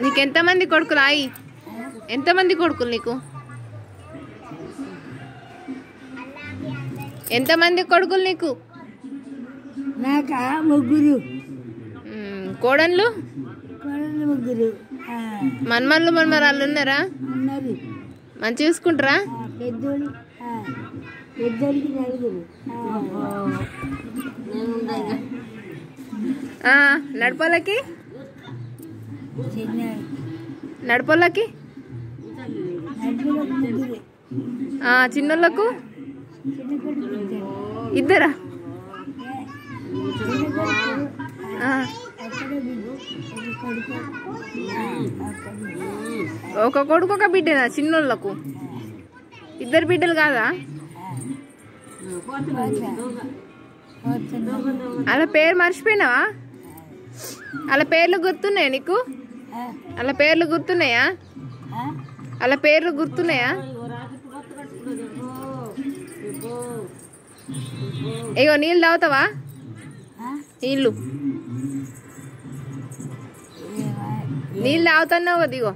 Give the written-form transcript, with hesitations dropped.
నీకు ఎంతమంది కొడుకులు ఆయి? ఎంతమంది కొడుకులు నీకు? ఎంతమంది కొడుకులు నీకు? నాకా ముగ్గురు. కోడన్లు? కోడన్లు ముగ్గురు. మన్మన్లు మన్మరాళ్ళు ఉన్నారా? ఉన్నారు. మంచి చూసుకుంటారా? పెద్దోళ్ళు పెద్దోళ్ళకి నలుగురు. నడపలకి? చిన్న నడపలకి? ముగ్గురు. చిన్నోళ్ళకు? చిన్న కొడుకు ఇద్దరా? చిన్న కొడుకు ఒక కొడుకు ఒక బిడ్డనా చిన్నోళ్ళకు? ఇద్దరు బిడ్డలు కాదా? అలా పేరు మర్చిపోయినావా? అలా పేర్లు గుర్తున్నాయా నీకు? అలా పేర్లు గుర్తున్నాయా? అలా పేర్లు గుర్తున్నాయా? ఇగో నీళ్ళు తాగుతావా? నీళ్ళు తాగుతున్నావు కదా. ఇగో